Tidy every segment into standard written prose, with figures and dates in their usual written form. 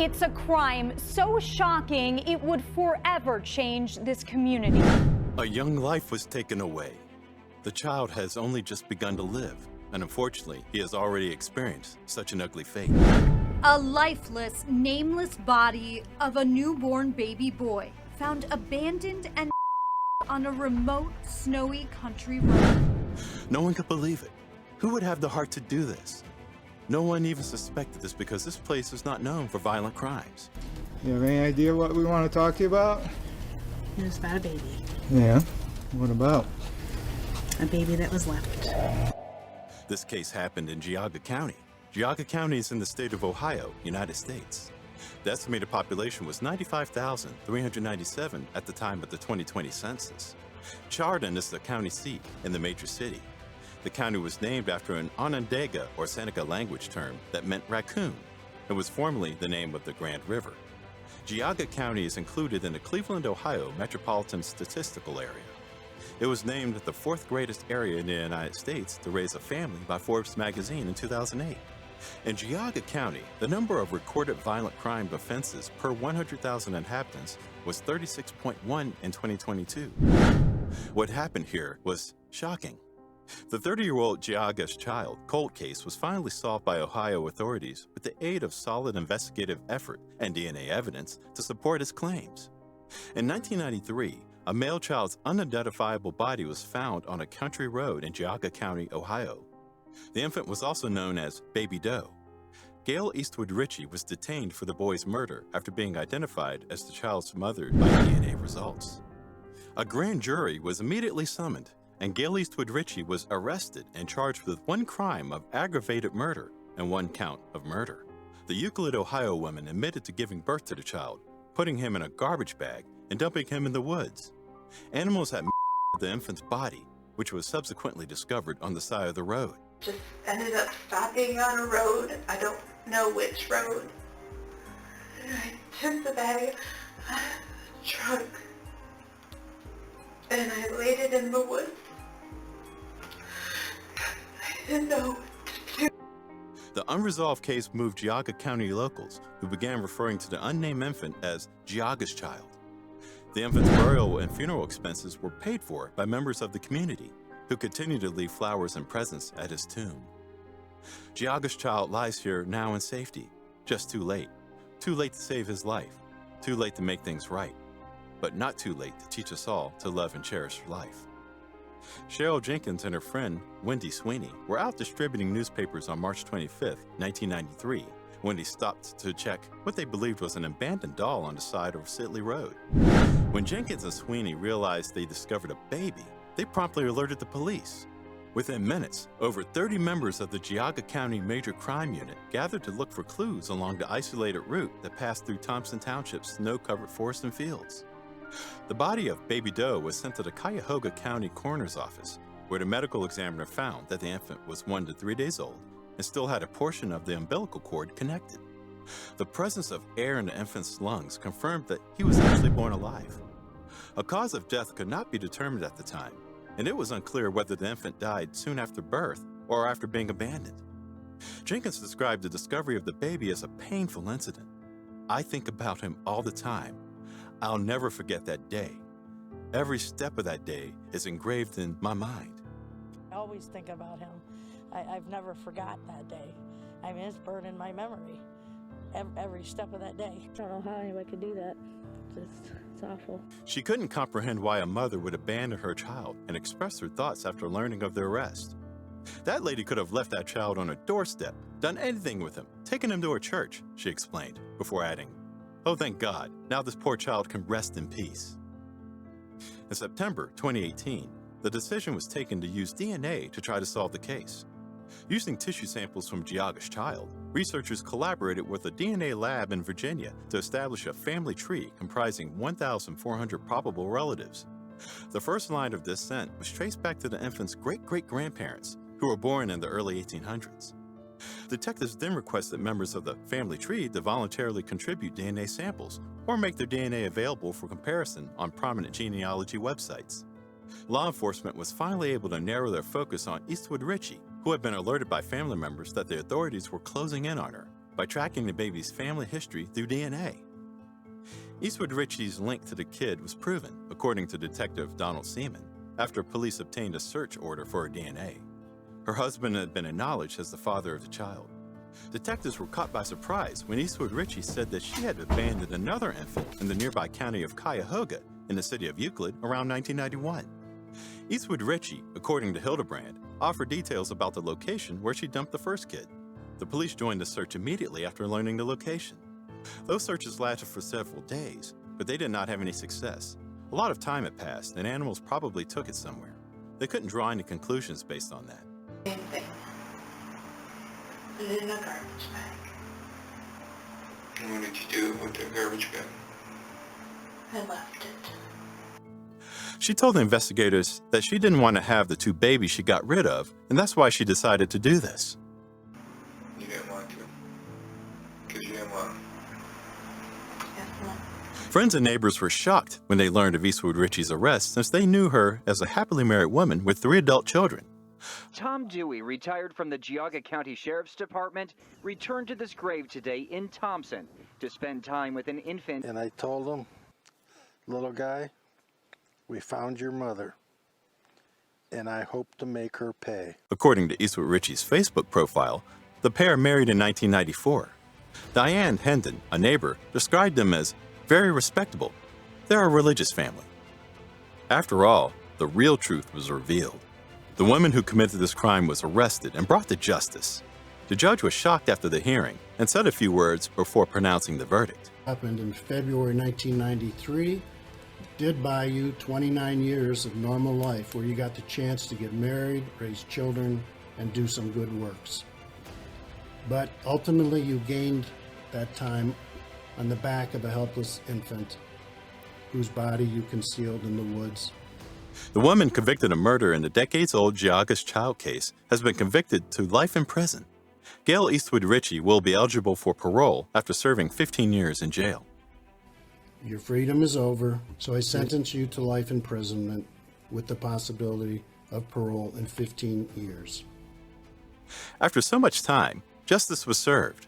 It's a crime so shocking it would forever change this community. A young life was taken away. The child has only just begun to live, and unfortunately, he has already experienced such an ugly fate. A lifeless, nameless body of a newborn baby boy found abandoned and on a remote, snowy country road. No one could believe it. Who would have the heart to do this? No one even suspected this because this place is not known for violent crimes. You have any idea what we want to talk to you about? It was about a baby. Yeah? What about? A baby that was left. This case happened in Geauga County. Geauga County is in the state of Ohio, United States. The estimated population was 95,397 at the time of the 2020 census. Chardon is the county seat in the major city. The county was named after an Onondaga or Seneca language term that meant raccoon and was formerly the name of the Grand River. Geauga County is included in the Cleveland, Ohio Metropolitan Statistical Area. It was named the fourth greatest area in the United States to raise a family by Forbes magazine in 2008. In Geauga County, the number of recorded violent crime offenses per 100,000 inhabitants was 36.1 in 2022. What happened here was shocking. The 30-year-old Geauga's child cold case was finally solved by Ohio authorities with the aid of solid investigative effort and DNA evidence to support his claims. In 1993, a male child's unidentifiable body was found on a country road in Geauga County, Ohio. The infant was also known as Baby Doe. Gail Eastwood Ritchey was detained for the boy's murder after being identified as the child's mother by DNA results. A grand jury was immediately summoned, and Gail Eastwood Ritchey was arrested and charged with one crime of aggravated murder and one count of murder. The Euclid, Ohio woman admitted to giving birth to the child, putting him in a garbage bag and dumping him in the woods. Animals had the infant's body, which was subsequently discovered on the side of the road. Just ended up stopping on a road. I don't know which road. And I took the bag out of the truck and I laid it in the woods. I didn't know what to do. The unresolved case moved Geauga County locals, who began referring to the unnamed infant as Geauga's child. The infant's burial and funeral expenses were paid for by members of the community, who continued to leave flowers and presents at his tomb. Geauga's child lies here now in safety, just too late. Too late to save his life, too late to make things right, but not too late to teach us all to love and cherish life. Cheryl Jenkins and her friend, Wendy Sweeney, were out distributing newspapers on March 25, 1993, when they stopped to check what they believed was an abandoned doll on the side of Sidley Road. When Jenkins and Sweeney realized they discovered a baby, they promptly alerted the police. Within minutes, over 30 members of the Geauga County Major Crime Unit gathered to look for clues along the isolated route that passed through Thompson Township's snow-covered forests and fields. The body of Baby Doe was sent to the Cuyahoga County Coroner's Office, where the medical examiner found that the infant was 1 to 3 days old and still had a portion of the umbilical cord connected. The presence of air in the infant's lungs confirmed that he was actually born alive. A cause of death could not be determined at the time, and it was unclear whether the infant died soon after birth or after being abandoned. Jenkins described the discovery of the baby as a painful incident. I think about him all the time. I'll never forget that day. Every step of that day is engraved in my mind. I always think about him. I've never forgot that day. I mean, it's burned in my memory. Every step of that day. I don't know how anybody could do that. It's awful. She couldn't comprehend why a mother would abandon her child and expressed her thoughts after learning of the arrest. That lady could have left that child on her doorstep, done anything with him, taken him to her church, she explained, before adding, "Oh, thank God, now this poor child can rest in peace." In September 2018, the decision was taken to use DNA to try to solve the case. Using tissue samples from Geauga's child, researchers collaborated with a DNA lab in Virginia to establish a family tree comprising 1,400 probable relatives. The first line of descent was traced back to the infant's great-great-grandparents, who were born in the early 1800s. Detectives then requested members of the family tree to voluntarily contribute DNA samples or make their DNA available for comparison on prominent genealogy websites. Law enforcement was finally able to narrow their focus on Eastwood Ritchey, who had been alerted by family members that the authorities were closing in on her. by tracking the baby's family history through DNA. Eastwood Ritchey's link to the kid was proven, according to Detective Donald Seaman, after police obtained a search order for her DNA. Her husband had been acknowledged as the father of the child. Detectives were caught by surprise when Eastwood Ritchey said that she had abandoned another infant in the nearby county of Geauga in the city of Euclid around 1991. Eastwood Ritchey, according to Hildebrand, offered details about the location where she dumped the first kid. The police joined the search immediately after learning the location. Those searches lasted for several days, but they did not have any success. A lot of time had passed, and animals probably took it somewhere. They couldn't draw any conclusions based on that. Same thing. Put it in a garbage bag. And what did you do with the garbage bag? I left it. She told the investigators that she didn't want to have the two babies she got rid of, and that's why she decided to do this. You didn't want to? Because you didn't want. Friends and neighbors were shocked when they learned of Eastwood Ritchey's arrest, since they knew her as a happily married woman with 3 adult children. Tom Dewey, retired from the Geauga County Sheriff's Department, returned to this grave today in Thompson to spend time with an infant. And I told him, little guy, we found your mother, and I hope to make her pay. According to Eastwood Ritchey's Facebook profile, the pair married in 1994. Diane Hendon, a neighbor, described them as very respectable. They're a religious family. After all, the real truth was revealed. The woman who committed this crime was arrested and brought to justice. The judge was shocked after the hearing and said a few words before pronouncing the verdict. Happened in February 1993. Did buy you 29 years of normal life where you got the chance to get married, raise children, and do some good works. But ultimately you gained that time on the back of a helpless infant whose body you concealed in the woods. The woman convicted of murder in the decades-old Geauga's child case has been convicted to life in prison. Gail Eastwood Ritchey will be eligible for parole after serving 15 years in jail. Your freedom is over, so I sentence you to life imprisonment with the possibility of parole in 15 years. After so much time, justice was served.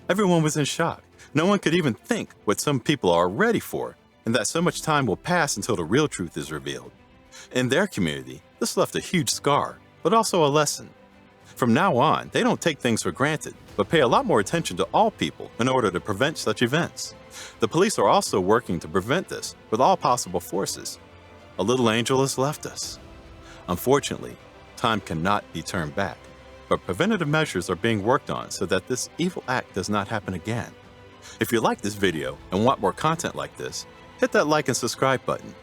Everyone was in shock. No one could even think what some people are ready for, and that so much time will pass until the real truth is revealed. In their community, this left a huge scar, but also a lesson. From now on, they don't take things for granted, but pay a lot more attention to all people in order to prevent such events. The police are also working to prevent this with all possible forces. A little angel has left us. Unfortunately, time cannot be turned back, but preventative measures are being worked on so that this evil act does not happen again. If you like this video and want more content like this, hit that like and subscribe button.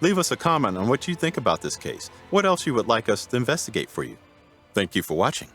Leave us a comment on what you think about this case, what else you would like us to investigate for you. Thank you for watching.